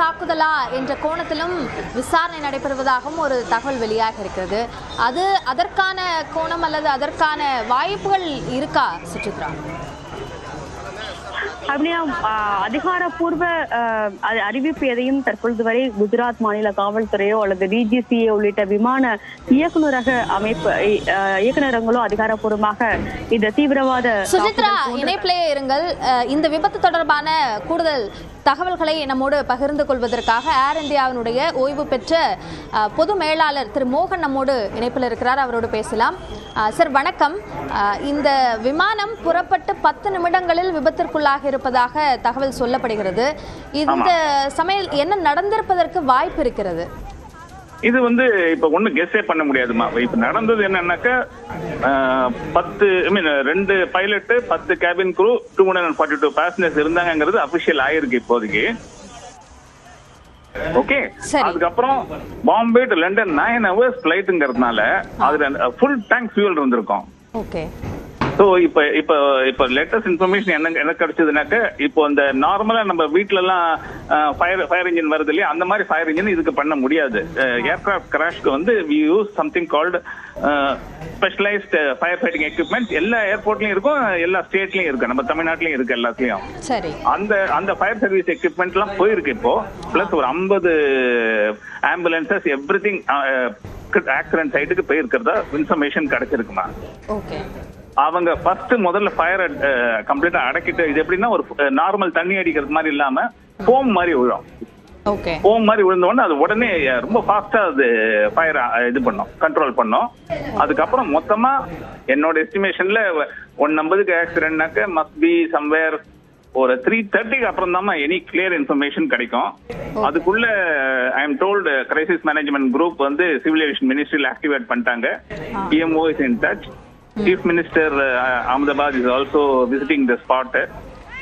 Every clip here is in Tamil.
தாக்குதலா என்ற கோணத்திலும் விசாரணை நடைபெறுவதாகவும் ஒரு தகவல் வெளியாக இருக்கிறது. அதற்கான கோணம் அல்லது அதற்கான வாய்ப்புகள் இருக்கா சுசித்ரா? அதிகாரப்பூர்வ அறிவிப்பு எதையும் தற்பொழுது வரை குஜராத் மாநில காவல்துறையோ அல்லது டிஜிசிஏ உள்ளிட்ட விமான இயக்குநரக அமைப்பு இயக்குநரங்களோ அதிகாரப்பூர்வமாக இந்த தீவிரவாத. சுசித்ரா, இணைப்பிலே இருங்கள். இந்த விபத்து தொடர்பான கூடுதல் தகவல்களை நம்மோடு பகிர்ந்து கொள்வதற்காக ஏர் இந்தியாவினுடைய ஓய்வு பெற்ற பொது மேலாளர் திரு மோகன் நம்மோடு இணைப்பில் இருக்கிறார். அவரோடு பேசலாம். சார் வணக்கம். இந்த விமானம் புறப்பட்டு 10 நிமிடங்களில் விபத்திற்குள்ளாக இருப்பதாக தகவல் சொல்லப்படுகிறது. இந்த சமயம் என்ன நடந்திருப்பதற்கு வாய்ப்பு இருக்கிறது? இது இப்ப ஒண்ணு கெஸ்ஸே பண்ண முடியாதுமா. இப்ப நடந்தது என்னன்னாக்கா 2 பைலட் 10 கேபின் குரூ 242 பேசஞ்சர்ஸ் இருந்தாங்கிறது அபிஷியல் ஆயிருக்கு இப்போதைக்கு. ஓகே, அதுக்கப்புறம் பாம்பே டு லண்டன் 9 hours ஃபிளைட்ங்கிறதுனால அதுல ஃபுல் டேங்க் ஃபியூல் இருந்திருக்கும். ஓகே. ஸோ இப்போ லேட்டஸ்ட் இன்ஃபர்மேஷன் என்ன கிடைச்சதுனாக்க, இப்போ அந்த நார்மலா நம்ம வீட்டுல எல்லாம் ஃபயர் இன்ஜின் வருது இல்லையா, அந்த மாதிரி ஃபயர் இன்ஜின் இதுக்கு பண்ண முடியாது. ஏர்கிராஃப்ட் கிராஷ்க்கு we use something called specialised fire fighting equipment. எல்லா ஏர்போர்ட்லயும் இருக்கும், எல்லா ஸ்டேட்லயும் இருக்கு, நம்ம தமிழ்நாட்டிலயும் இருக்கு எல்லாத்துலயும். அந்த ஃபயர் சர்வீஸ் எக்யூப்மெண்ட் எல்லாம் போயிருக்கு இப்போ. பிளஸ் ஒரு 50 ஆம்புலன்சஸ் எவ்ரிதிங் ஆக்சிடென்ட் சைட்டுக்கு போயிருக்கிறதா இன்ஃபர்மேஷன் கிடைச்சிருக்குமா. ஓகே. அவங்க முதல்ல ஃபயர் கம்ப்ளீட்டா அடக்கிட்டு, இது எப்படின்னா ஒரு நார்மல் தண்ணி அடிக்கிறது மாதிரி இல்லாம ஃபோம் மாதிரி விழும். ஃபோம் மாதிரி விழுந்த உடனே அது உடனே ரொம்ப ஃபாஸ்டா அது ஃபயர் இது பண்ணோம், கண்ட்ரோல் பண்ணோம். அதுக்கப்புறம் மொத்தமா என்னோட எஸ்டிமேஷன்ல 150க்கு ஆக்சிடென்ட்னாக்க மஸ்ட் பி சம்வேர் ஒரு 3:30க்கு அப்புறம் தான் எனி கிளியர் இன்ஃபர்மேஷன் கிடைக்கும். அதுக்குள்ள I am told crisis management group civil aviation மினிஸ்ட்ரியில ஆக்டிவேட் பண்ணிட்டாங்க. PMO is in touch. Chief Minister Ahmedabad is also visiting the spot.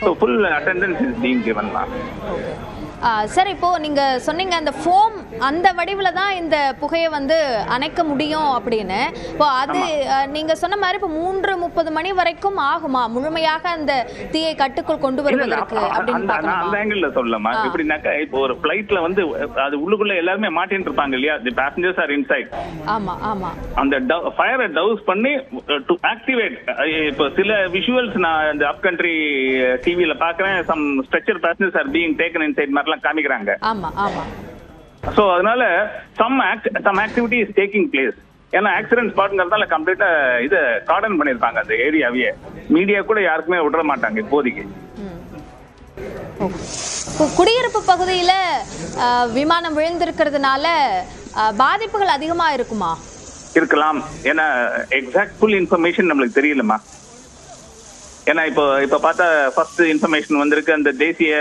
So full attendance is being given now. Sir, இப்போ நீங்க சொன்னீங்க அந்த ஃபோம் அந்த வடிவில் தான் இந்த புகையை அணைக்க முடியும் அப்படின்னு. இப்போ அது நீங்க சொன்ன மாதிரி இப்போ 3:30 மணி வரைக்கும் ஆகுமா முழுமையாக அந்த தீயை கட்டுக்குள் கொண்டு வருவதற்கு? அந்த ஆங்கிள் சொல்லலாமா? எப்படின்னாக்கா இப்போ ஒரு ஃபிளைட்ல அது உள்ளுக்குள்ள எல்லாருமே மாட்டின்னு இருப்பாங்க இல்லையா, தி பேசஞ்சர்ஸ் ஆர் இன்சைட். ஆமா ஆமா. அந்த ஃபயரை டவுஸ் பண்ணி டு ஆக்டிவேட். இப்போ சில விஷுவல்ஸ் நான் இந்த அப் கண்ட்ரி டிவில பாக்குறேன். Some stretcher passengers are being taken inside மாதிரிலாம் காமிக்கிறாங்க. ஆமா ஆமா. சோ அதனால some activity is taking place. ஏன்னா ஆக்சிடென்ட் ஸ்பாட்ங்கிறதால கம்ப்ளீட்டா இதை கார்டன் பண்ணிருப்பாங்க அந்த ஏரியாவே. மீடியா கூட யாருக்குமே விட மாட்டாங்க இப்போதைக்கு. குடியிருப்பு பகுதியில விமானம் விழுந்திருக்கிறதுனால பாதிப்புகள் அதிகமா இருக்குமா? இருக்கலாம். ஏன்னா எக்ஸாக்ட் ஃபுல் இன்ஃபர்மேஷன் நம்மளுக்கு தெரியலமா. ஏன்னா இப்போ பார்த்தா ஃபர்ஸ்ட் இன்ஃபர்மேஷன் வந்திருக்கு, அந்த தேசிய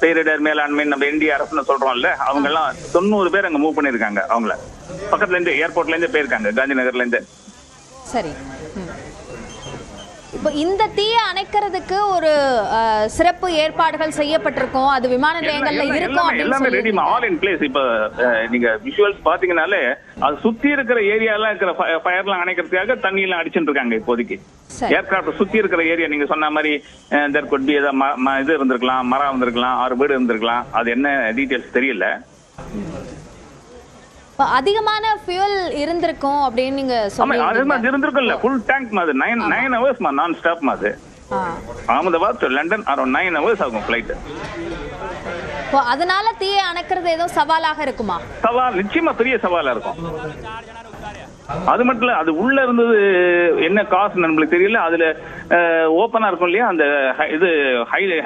பேரிடர் மேலாண்மை நம்ம NDRF சொல்றோம்ல, அவங்க எல்லாம் 90 பேர் அங்க மூவ் பண்ணிருக்காங்க. அவங்கள பக்கத்துல இருந்து ஏர்போர்ட்ல இருந்து போயிருக்காங்க, காந்தி நகர்ல இருந்து. சரி. இப்போ இந்த தீயை அணைக்கிறதுக்கு ஒரு சிறப்பு ஏற்பாடுகள் செய்யப்பட்டிருக்கும், அது விமான நிலையங்கள்ல இருக்கும், எல்லாமே ரெடி, ஆல் இன் பிளேஸ். இப்ப நீங்க விஷுவல்ஸ் பாத்தீங்கன்னாலே அது சுத்தி இருக்கிற ஏரியாலாம் இருக்கிற ஃபயர்லாம் அணைக்கிறதுக்காக தண்ணி எல்லாம் அடிச்சுட்டு இருக்காங்க இப்போதைக்கு. ஏர்கிராஃப்ட் சுத்தி இருக்கிற ஏரியா நீங்க சொன்ன மாதிரி there could be இது இருந்திருக்கலாம், மரம் இருந்திருக்கலாம், 6 வீடு இருந்திருக்கலாம். அது என்ன டீடைல்ஸ் தெரியல. அதிகமான ஃபியூல் இருந்திருக்கும் அப்படின்னு நீங்க சொல்றீங்க. அது இருந்திருக்கும்ல, ஃபுல் டேங்க் மாதிரி 9 hours நான் ஸ்டாப் மாதிரி. Ahmedabad to London around 9 hours ஆகும் ஃளைட். அதனால தீயை அணைக்கிறது ஏதோ சவாலாக இருக்குமா? சவால் நிச்சயமா பெரிய சவாலா இருக்கும். அது மட்டும் இல்ல, அது உள்ள இருந்தது என்ன காசு நம்மளுக்கு தெரியல. அதுல ஓப்பனா இருக்கும் இல்லையா, அந்த இது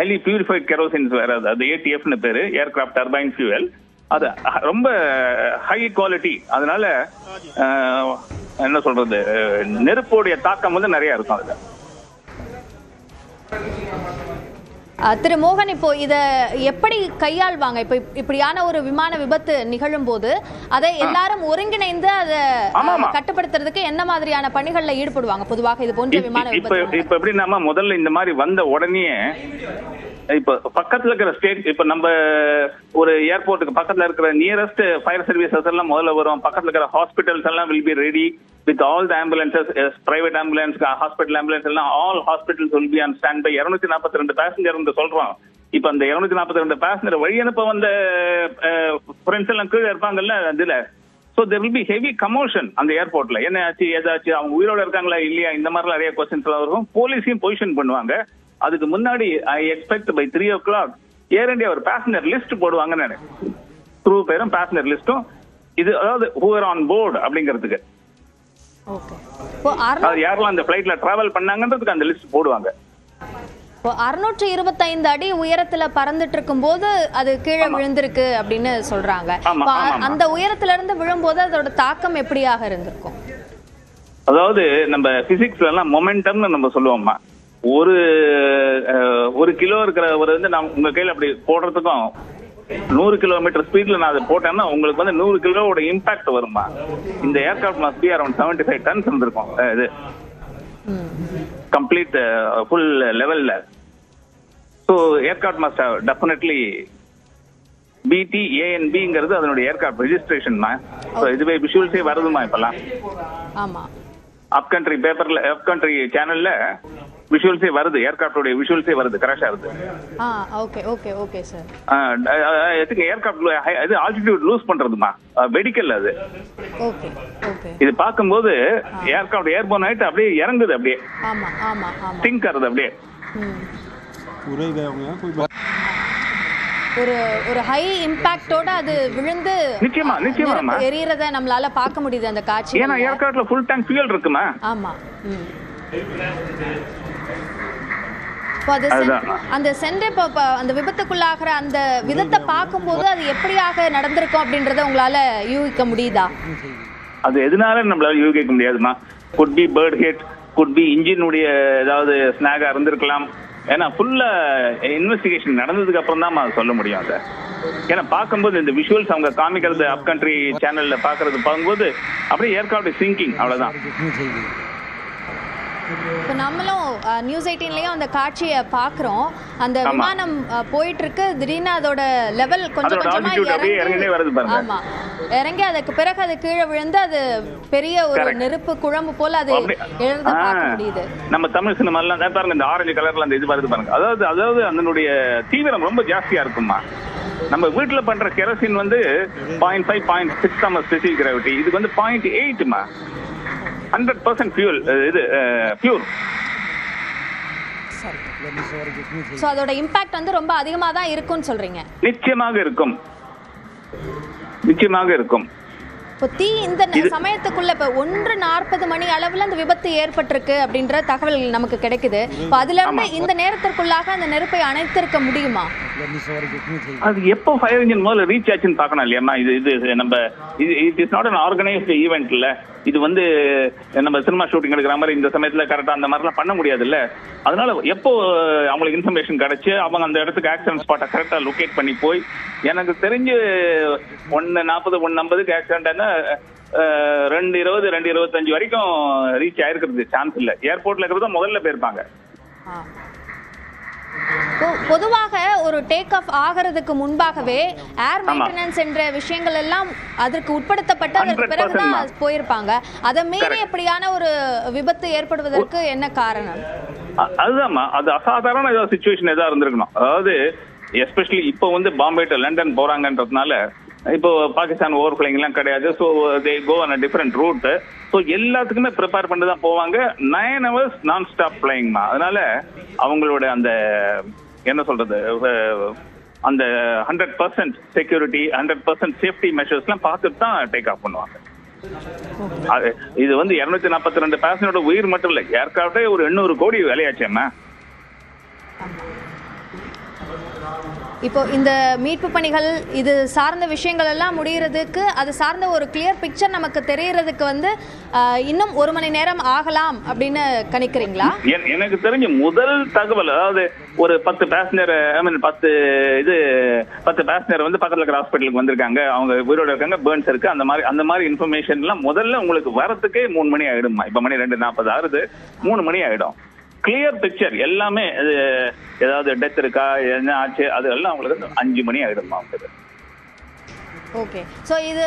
ஹைலி பியூரிஃபைட் கெரோசின்ஸ் வேற, அது ATF பேரு, ஏர்கிராஃப்ட் டர்பைன் ஃபியூவல். அது ரொம்ப ஹை குவாலிட்டி. அதனால என்ன சொல்றது, நெருப்போடைய தாக்கம் நிறைய இருக்கும் அதுல. திரு மோகன், இப்போ இத எப்படி கையாள்வாங்க? இப்போ இப்படியான ஒரு விமான விபத்து நிகழும் போது அதை எல்லாரும் ஒருங்கிணைந்து அதை கட்டுப்படுத்துறதுக்கு என்ன மாதிரியான பணிகள்ல ஈடுபடுவாங்க பொதுவாக இது போன்ற விமான விபத்து? இப்ப எப்படின்னா, முதல்ல இந்த மாதிரி வந்த உடனே இப்ப பக்கத்துல இருக்கிற ஸ்டேட், இப்ப நம்ம ஒரு ஏர்போர்ட்டுக்கு பக்கத்துல இருக்கிற நியரஸ்ட் ஃபயர் சர்வீசஸ் எல்லாம் முதல்ல வரும். பக்கத்துல இருக்கிற ஹாஸ்பிட்டல்ஸ் எல்லாம் will be ready with all the ambulances, private ambulance, hospital ambulance எல்லாம் all hospitals will be on standby. 242 passenger சொல்றோம் இப்ப அந்த 242 பேசஞ்சர் வழி அனுப்ப வந்த ஃப்ரெண்ட்ஸ் எல்லாம் கீழே இருப்பாங்கல்ல அதுல. So there will be heavy commotion அந்த ஏர்போர்ட்ல. என்ன ஆச்சு ஏதாச்சு, அவங்க உயிரோட இருக்காங்களா இல்லையா, இந்த மாதிரிலாம் நிறைய கொஸ்டின்ஸ் எல்லாம் இருக்கும். போலீஸையும் பொசிஷன் பண்ணுவாங்க. அதுக்கு முன்னாடி I expect by 3 o'clock Air India ஒரு பேசஞ்சர் லிஸ்ட் போடுவாங்கன்னு நினைக்கிறேன். க்ரூ பேரும் பேசஞ்சர் லிஸ்டும் இது, அதாவது who are on board அப்படிங்கிறதுக்கு. யாரெல்லாம் அந்த பிளைட்ல டிராவல் பண்ணாங்கன்றதுக்கு அந்த லிஸ்ட் போடுவாங்க. 625 அடி உயரத்துல பறந்துட்டு இருக்கும் போது அது கீழே விழுந்திருக்கு அப்படின்னு சொல்றாங்க. அந்த உயரத்துல இருந்து விழும்போது அதோட தாக்கம் எப்படியாக இருந்திருக்கும்? அதாவது நம்ம பிசிக்ஸ்ல எல்லாம் மொமெண்டம்னு நம்ம சொல்லுவோம்மா. ஒரு கிலோ இருக்கிற ஒரு நான் உங்க கையில அப்படி போடுறதுக்கும் 100 கிலோமீட்டர் ஸ்பீட்ல நான் அதை போட்டேன்னா உங்களுக்கு 100 கிலோவோட இம்பாக்ட் வருமா. இந்த aircraft must be around 75 tons இருந்திருக்கும். இது கம்ப்ளீட் ஃபுல் லெவல்ல. So aircraft must have definitely BTANBங்கிறது அதனுடைய ஏர்கிராஃப்ட் ரெஜிஸ்ட்ரேஷன்மா. ஸோ இதுவே விஷுவல்ஸே வருதுமா இப்பெல்லாம். ஆமா, அப் கண்ட்ரி பேப்பர்ல, அப் கண்ட்ரி சேனல்ல விஷுவல்ஸே வருது, ஏர்கிராஃப்டோட விஷுவல்ஸே வருது, கிராஷ் ஆகுது. Okay okay okay sir. Aircraft இது ஆல்டிடியூட் லூஸ் பண்றதுமா, வெடிக்கல் அது. Okay okay. இது பார்க்கும்போது ஏர்கிராஃப்ட் ஏர்போர்ன் ஆயிட்டு அப்படியே இறங்குது, அப்படியே ஆமா ஆமா ஆமா சிங்க் ஆகுது அப்படியே. ஒரு ஹை இம்பாக்டோட அது விழுந்து நிச்சயமா எரியறத நம்மளால பார்க்க முடியுது அந்த காட்சி. ஏன்னா ஏர்கிராஃப்ட்ல ஃபுல் டேங்க் ஃபியூல் இருக்குமா. ஆமா. அந்த சென்ற அந்த விபத்துக்குள்ளாகிற அந்த விதத்தை பார்க்கும்போது அது எப்படியாக நடந்திருக்கும் அப்படின்றத உங்களால யூகிக்க முடியுதா? அது எதனால நம்மளால யூகிக்க முடியாதுமா. Could be bird hit, could be இன்ஜினுடைய ஏதாவது ஸ்னாகா இருந்திருக்கலாம். ஏன்னா ஃபுல்லா இன்வெஸ்டிகேஷன் நடந்ததுக்கு அப்புறம் தான் சொல்ல முடியும் அதை. ஏன்னா பார்க்கும்போது இந்த விஷுவல்ஸ் அவங்க காமிக்கிறது அப் கண்ட்ரி சேனல்ல பார்க்கும்போது அப்படியே ஏர்கிராஃப்ட் சிங்கிங், அவ்வளவுதான். இப்போ நம்மளும் நியூஸ் 18லயும் அந்த காட்சியை பார்க்குறோம். அந்த விமானம் போயிட்டு இருக்கு, திடீர்னு அதோட லெவல் கொஞ்சம் கொஞ்சமா ஆமா இறங்கி அதுக்கு பிறகு அது கீழே விழுந்து அது பெரிய ஒரு நெருப்பு குழம்பு போல அது எழுத பார்க்க முடியுது. நம்ம தமிழ் சினிமாலாம் பாருங்க, இந்த ஆரஞ்சு கலர்ல அந்த இது வருது பாருங்க. அதாவது அதனுடைய தீவிரம் ரொம்ப ஜாஸ்தியா இருக்குமா. நம்ம வீட்டுல பண்ற கெரோசின் 0.5 0.6 தான் ஸ்பெசிபிக் கிராவிட்டி. இதுக்கு 0.8மா. 100% fuel, இது பியூர். சோ அதோட இம்பாக்ட் ரொம்ப அதிகமா தான் இருக்கும்னு சொல்றீங்க. நிச்சயமாக இருக்கும். இப்போ தீ இந்த சமயத்துக்குள்ள இப்ப 1:40 மணி அளவுல அந்த விபத்து ஏற்பட்டிருக்கு அப்படின்ற தகவல் நமக்கு கிடைக்குது. இப்போ அதுல இருந்து இந்த நேரத்திற்குள்ளாக அந்த நெருப்பை அணைத்திருக்க முடியுமா? அது எப்போ ஃபயர் இன்ஜின் முதல்ல ரீச் ஆச்சுன்னு பார்க்கணும் இல்லையாமா. இது நம்ம it is not an organized event இல்ல. இது நம்ம சினிமா ஷூட்டிங் எடுக்கிற மாதிரி இந்த சமயத்துல கரெக்டா அந்த மாதிரிலாம் பண்ண முடியாதுல்ல. அதனால எப்போ அவங்களுக்கு இன்ஃபர்மேஷன் கிடைச்சு அவங்க அந்த இடத்துக்கு ஆக்சிடென்ட் ஸ்பாட்டை கரெக்டா லொகேட் பண்ணி போய், எனக்கு தெரிஞ்சு 1:40 1:50 ஆக்சிடென்ட்னா 2:20 2:25 வரைக்கும் ரீச் ஆயிருக்கிறது சான்ஸ் இல்ல. ஏர்போர்ட்ல இருக்கிறது முதல்ல போயிருப்பாங்க. பொதுவாக ஒரு டேக் ஆஃப் ஆகிறதுக்கு முன்பாகவே ஏர் மெயின்டெனன்ஸ் என்ற விஷயங்கள் எல்லாம் அதற்கு உட்படுத்தப்பட்டு அதற்கு பிறகுதான் போயிருப்பாங்க. அதை மீறி எப்படியான ஒரு விபத்து ஏற்படுவதற்கு என்ன காரணம்? அதுதான்மா, அது அசாதாரண ஏதாவது சிச்சுவேஷன் ஏதாவது இருந்திருக்கணும். அதாவது எஸ்பெஷலி இப்போ பாம்பே டு லண்டன் போறாங்கன்றதுனால இப்போ பாகிஸ்தான் ஓவர் ஃபிளைங் எல்லாம் கிடையாது. So they go on a different route. So எல்லாத்துக்குமே ப்ரிப்பேர் பண்ணி தான் போவாங்க. 9 hours நான் ஸ்டாப் ஃபிளைங்மா. அதனால அவங்களோட அந்த என்ன சொல்றது, அந்த 100% செக்யூரிட்டி 100% சேஃப்டி மெஷர்ஸ்லாம் பார்த்துட்டு தான் டேக் ஆஃப் பண்ணுவாங்க. இது 242 பேசஞ்சரோட உயிர் மட்டும் இல்லை, ஏர்கிராஃப்டே ஒரு 800 கோடி விலையாச்சேம்மா. இப்போ இந்த மீட்பு பணிகள் இது சார்ந்த விஷயங்கள் எல்லாம் முடிகிறதுக்கு, அது சார்ந்த ஒரு கிளியர் பிக்சர் நமக்கு தெரியறதுக்கு இன்னும் 1 மணி நேரம் ஆகலாம் அப்படின்னு கணிக்கிறீங்களா? எனக்கு தெரிஞ்ச முதல் தகவல், அதாவது ஒரு 10 பேசஞ்சர் 10 பேசஞ்சர் பக்கத்துல இருக்கிற ஹாஸ்பிட்டலுக்கு வந்திருக்காங்க, அவங்க உயிரோட இருக்காங்க, பேர்ன்ஸ் இருக்கு, அந்த மாதிரி இன்ஃபர்மேஷன் எல்லாம் முதல்ல உங்களுக்கு வரத்துக்கே 3 மணி ஆயிடுமா. இப்ப மணி 2:40 ஆகுது, 3 மணி ஆயிடும். கிளியர் பிக்சர் எல்லாமே, ஏதாவது டெத் இருக்கா என்ன ஆச்சு அது எல்லாம் உங்களுக்கு 5 மணி ஆயிடுமா. ஓகே. ஸோ இது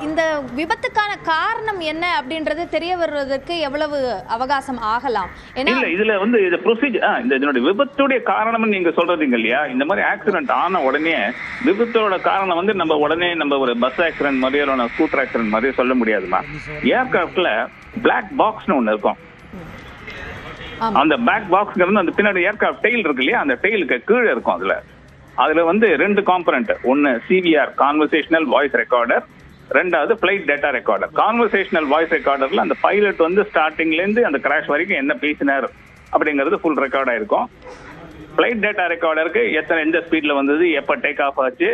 இந்த விபத்துக்கான காரணம் என்ன அப்படின்றது தெரிய வருவதற்கு எவ்வளவு அவகாசம் ஆகலாம்? ஏன்னா இல்ல இதுல வந்து இது ப்ரொசீஜர் இந்த இதனுடைய விபத்துடைய காரணம் நீங்க சொல்றீங்க இல்லையா, இந்த மாதிரி ஆக்சிடென்ட் ஆன உடனே விபத்தோட காரணம் வந்து நம்ம உடனே நம்ம ஒரு பஸ் ஆக்சிடென்ட் மாதிரியோ இல்லை ஸ்கூட்டர் ஆக்சிடென்ட் மாதிரியோ சொல்ல முடியாதுமா. ஏர்கிராஃப்ட்ல பிளாக் பாக்ஸ்னு ஒண்ணு இருக்கும். அந்த பிளாக் பாக்ஸ்ங்கிறது அந்த பின்னாடி ஏர்கிராஃப்ட் டெயில் இருக்கு இல்லையா, அந்த டெயிலுக்கு கீழே இருக்கும். அதுல வந்து 2 காம்பனன்ட், ஒன்னு சிவிஆர் கான்வர்சேஷனல் வாய்ஸ் ரெக்கார்டர், ரெண்டாவது flight data recorder. Conversational voice ரெக்கார்டர்ல அந்த பைலட் வந்து ஸ்டார்டிங்ல இருந்து அந்த கிராஷ் வரைக்கும் என்ன பேசினார் அப்படிங்கிறது ஃபுல் ரெக்கார்ட் ஆயிருக்கும். பிளைட் டேட்டா ரெக்கார்டருக்கு எந்த ஸ்பீட்ல வந்தது, எப்ப டேக் ஆஃப் ஆச்சு,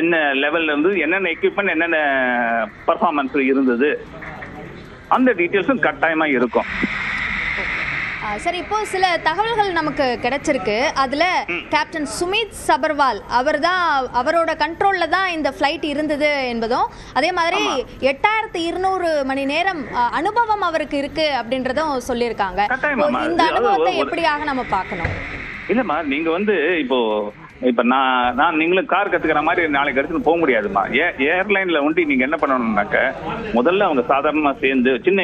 என்ன லெவல்ல இருந்தது, என்னென்ன எக்யூப்மெண்ட், என்னென்ன பர்ஃபார்மன்ஸ் இருந்தது, அந்த டீட்டெயில்ஸும் கட்டாயமா இருக்கும். சரி, இப்போ சில தகவல்கள் நமக்கு கிடைச்சிருக்கு. அதுல கேப்டன் சுமித் சபர்வால் அவரோட கண்ட்ரோல்ல தான் இந்த ஃபிளைட் இருந்தது என்பதும், அதே மாதிரி 8200 மணி நேரம் அனுபவம் அவருக்கு இருக்கு அப்படின்றதும் சொல்லியிருக்காங்க. இந்த அனுபவத்தை எப்படியாக நம்ம பார்க்கணும்? இல்லம்மா, நீங்க வந்து இப்ப நான் நீங்களும் கார் கத்துக்கிற மாதிரி நாளைக்கு எடுத்துன்னு போக முடியாதுமா. ஏர்லைன்ல வந்து நீங்க என்ன பண்ணணும்னாக்க முதல்ல அவங்க சாதாரணமா சேர்ந்து சின்ன